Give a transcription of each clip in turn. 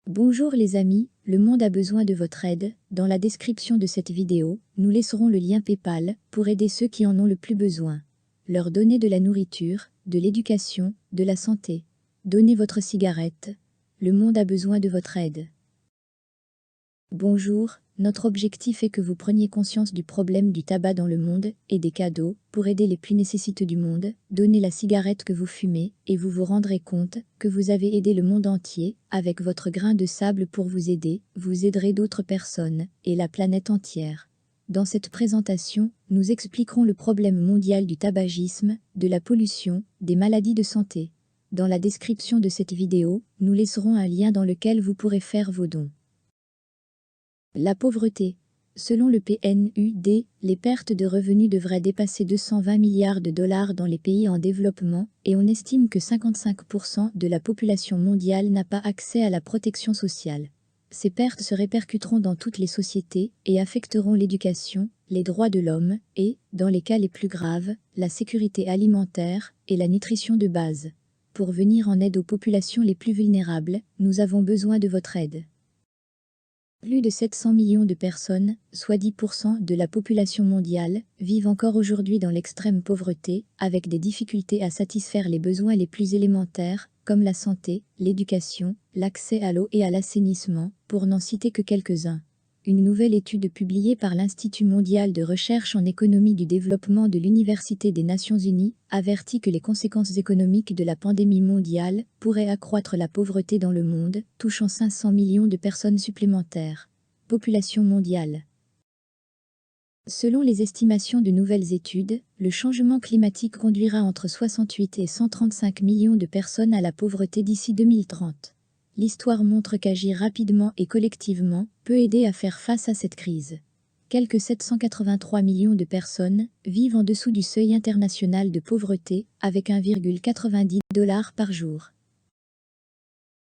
Bonjour les amis, le monde a besoin de votre aide. Dans la description de cette vidéo, nous laisserons le lien PayPal pour aider ceux qui en ont le plus besoin. Leur donner de la nourriture, de l'éducation, de la santé. Donnez votre cigarette. Le monde a besoin de votre aide. Bonjour, notre objectif est que vous preniez conscience du problème du tabac dans le monde et des cadeaux pour aider les plus nécessiteux du monde. Donnez la cigarette que vous fumez et vous vous rendrez compte que vous avez aidé le monde entier. Avec votre grain de sable pour vous aider, vous aiderez d'autres personnes et la planète entière. Dans cette présentation, nous expliquerons le problème mondial du tabagisme, de la pollution, des maladies de santé. Dans la description de cette vidéo, nous laisserons un lien dans lequel vous pourrez faire vos dons. La pauvreté. Selon le PNUD, les pertes de revenus devraient dépasser 220 milliards de dollars dans les pays en développement et on estime que 55% de la population mondiale n'a pas accès à la protection sociale. Ces pertes se répercuteront dans toutes les sociétés et affecteront l'éducation, les droits de l'homme et, dans les cas les plus graves, la sécurité alimentaire et la nutrition de base. Pour venir en aide aux populations les plus vulnérables, nous avons besoin de votre aide. Plus de 700 millions de personnes, soit 10% de la population mondiale, vivent encore aujourd'hui dans l'extrême pauvreté, avec des difficultés à satisfaire les besoins les plus élémentaires, comme la santé, l'éducation, l'accès à l'eau et à l'assainissement, pour n'en citer que quelques-uns. Une nouvelle étude publiée par l'Institut mondial de recherche en économie du développement de l'Université des Nations Unies avertit que les conséquences économiques de la pandémie mondiale pourraient accroître la pauvreté dans le monde, touchant 500 millions de personnes supplémentaires. Population mondiale. Selon les estimations de nouvelles études, le changement climatique conduira entre 68 et 135 millions de personnes à la pauvreté d'ici 2030. L'histoire montre qu'agir rapidement et collectivement peut aider à faire face à cette crise. Quelques 783 millions de personnes vivent en dessous du seuil international de pauvreté, avec 1,90 $ par jour.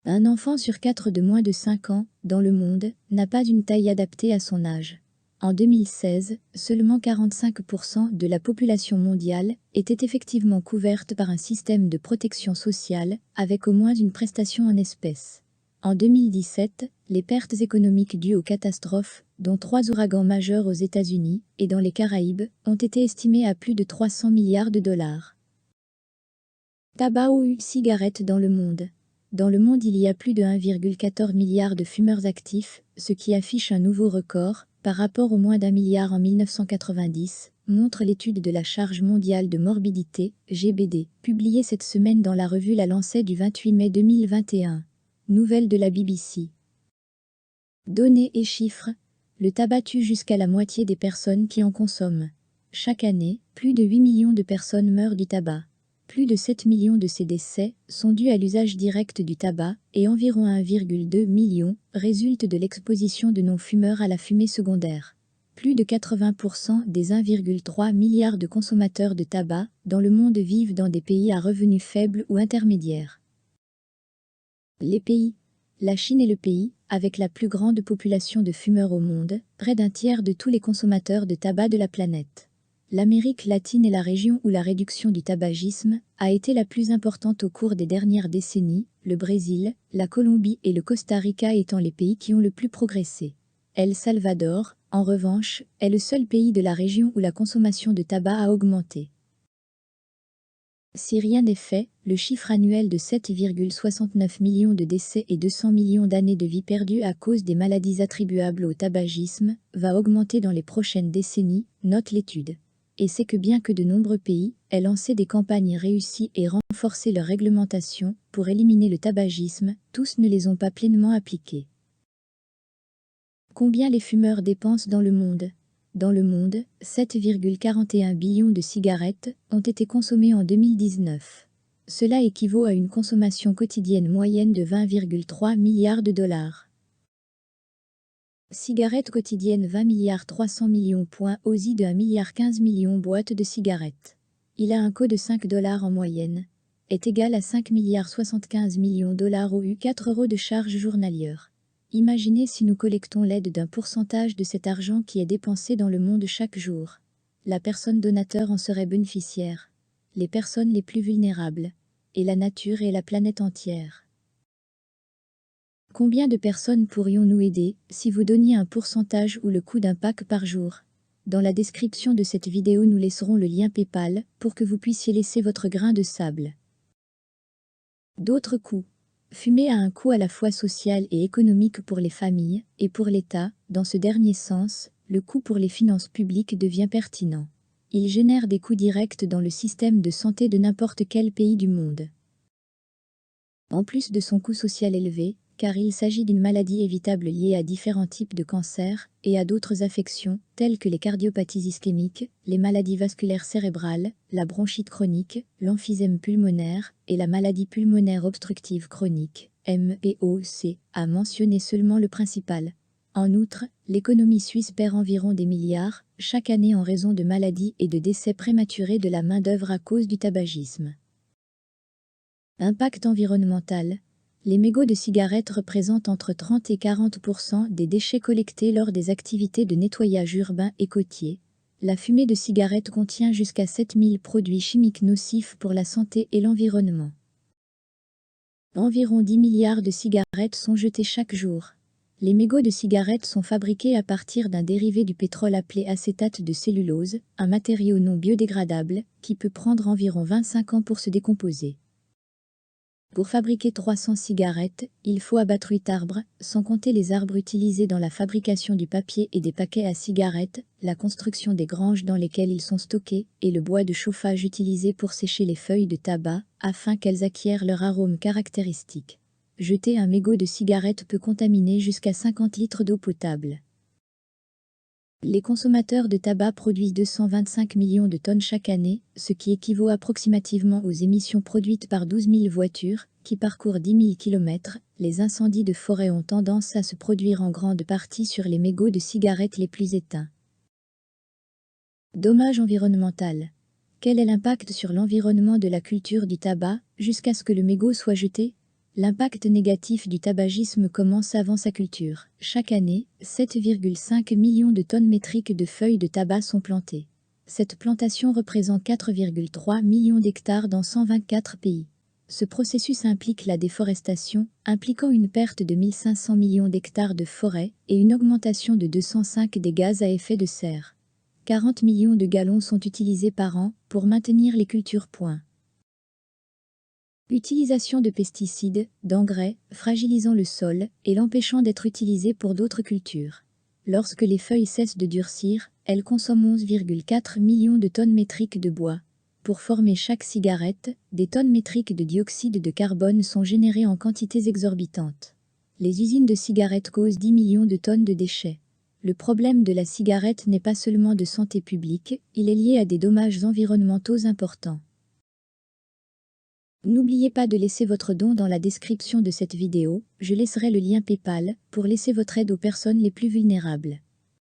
Un enfant sur 4 de moins de 5 ans, dans le monde, n'a pas une taille adaptée à son âge. En 2016, seulement 45% de la population mondiale était effectivement couverte par un système de protection sociale, avec au moins une prestation en espèces. En 2017, les pertes économiques dues aux catastrophes, dont 3 ouragans majeurs aux États-Unis et dans les Caraïbes, ont été estimées à plus de 300 milliards de dollars. Tabac ou cigarettes dans le monde. Dans le monde, il y a plus de 1,14 milliard de fumeurs actifs, ce qui affiche un nouveau record, par rapport aux moins d'1 milliard en 1990, montre l'étude de la charge mondiale de morbidité, GBD, publiée cette semaine dans la revue La Lancet du 28 mai 2021. Nouvelle de la BBC. Données et chiffres. Le tabac tue jusqu'à la moitié des personnes qui en consomment. Chaque année, plus de 8 millions de personnes meurent du tabac. Plus de 7 millions de ces décès sont dus à l'usage direct du tabac et environ 1,2 million résultent de l'exposition de non-fumeurs à la fumée secondaire. Plus de 80% des 1,3 milliard de consommateurs de tabac dans le monde vivent dans des pays à revenus faibles ou intermédiaires. Les pays. La Chine est le pays avec la plus grande population de fumeurs au monde, près d'un tiers de tous les consommateurs de tabac de la planète. L'Amérique latine est la région où la réduction du tabagisme a été la plus importante au cours des dernières décennies, le Brésil, la Colombie et le Costa Rica étant les pays qui ont le plus progressé. El Salvador, en revanche, est le seul pays de la région où la consommation de tabac a augmenté. Si rien n'est fait, le chiffre annuel de 7,69 millions de décès et 200 millions d'années de vie perdues à cause des maladies attribuables au tabagisme va augmenter dans les prochaines décennies, note l'étude. Et c'est que bien que de nombreux pays aient lancé des campagnes réussies et renforcé leur réglementation pour éliminer le tabagisme, tous ne les ont pas pleinement appliquées. Combien les fumeurs dépensent dans le monde ? Dans le monde, 7,41 billions de cigarettes ont été consommées en 2019. Cela équivaut à une consommation quotidienne moyenne de 20,3 milliards de dollars. Cigarettes quotidiennes 20 milliards 300 millions. OSI de 1 milliard 15 millions boîtes de cigarettes. Il a un coût de 5 $ en moyenne, est égal à 5 milliards 75 millions $ ou 4 € de charges journalières. Imaginez si nous collectons l'aide d'un pourcentage de cet argent qui est dépensé dans le monde chaque jour. La personne donateur en serait bénéficiaire. Les personnes les plus vulnérables. Et la nature et la planète entière. Combien de personnes pourrions-nous aider si vous donniez un pourcentage ou le coût d'un pack par jour? Dans la description de cette vidéo, nous laisserons le lien PayPal pour que vous puissiez laisser votre grain de sable. D'autres coûts. Fumer a un coût à la fois social et économique pour les familles et pour l'État. Dans ce dernier sens, le coût pour les finances publiques devient pertinent. Il génère des coûts directs dans le système de santé de n'importe quel pays du monde. En plus de son coût social élevé, car il s'agit d'une maladie évitable liée à différents types de cancers et à d'autres affections, telles que les cardiopathies ischémiques, les maladies vasculaires cérébrales, la bronchite chronique, l'emphysème pulmonaire et la maladie pulmonaire obstructive chronique, MPOC, a mentionné seulement le principal. En outre, l'économie suisse perd environ des milliards chaque année en raison de maladies et de décès prématurés de la main-d'œuvre à cause du tabagisme. Impact environnemental. Les mégots de cigarettes représentent entre 30 et 40% des déchets collectés lors des activités de nettoyage urbain et côtier. La fumée de cigarette contient jusqu'à 7000 produits chimiques nocifs pour la santé et l'environnement. Environ 10 milliards de cigarettes sont jetées chaque jour. Les mégots de cigarettes sont fabriqués à partir d'un dérivé du pétrole appelé acétate de cellulose, un matériau non biodégradable qui peut prendre environ 25 ans pour se décomposer. Pour fabriquer 300 cigarettes, il faut abattre 8 arbres, sans compter les arbres utilisés dans la fabrication du papier et des paquets à cigarettes, la construction des granges dans lesquelles ils sont stockés, et le bois de chauffage utilisé pour sécher les feuilles de tabac, afin qu'elles acquièrent leur arôme caractéristique. Jeter un mégot de cigarette peut contaminer jusqu'à 50 litres d'eau potable. Les consommateurs de tabac produisent 225 millions de tonnes chaque année, ce qui équivaut approximativement aux émissions produites par 12 000 voitures, qui parcourent 10 000 km. Les incendies de forêt ont tendance à se produire en grande partie sur les mégots de cigarettes les plus éteints. Dommage environnemental. Quel est l'impact sur l'environnement de la culture du tabac, jusqu'à ce que le mégot soit jeté? L'impact négatif du tabagisme commence avant sa culture. Chaque année, 7,5 millions de tonnes métriques de feuilles de tabac sont plantées. Cette plantation représente 4,3 millions d'hectares dans 124 pays. Ce processus implique la déforestation, impliquant une perte de 1500 millions d'hectares de forêt et une augmentation de 205 des gaz à effet de serre. 40 millions de gallons sont utilisés par an pour maintenir les cultures. Utilisation de pesticides, d'engrais, fragilisant le sol et l'empêchant d'être utilisés pour d'autres cultures. Lorsque les feuilles cessent de durcir, elles consomment 11,4 millions de tonnes métriques de bois. Pour former chaque cigarette, des tonnes métriques de dioxyde de carbone sont générées en quantités exorbitantes. Les usines de cigarettes causent 10 millions de tonnes de déchets. Le problème de la cigarette n'est pas seulement de santé publique, il est lié à des dommages environnementaux importants. N'oubliez pas de laisser votre don dans la description de cette vidéo, je laisserai le lien PayPal pour laisser votre aide aux personnes les plus vulnérables.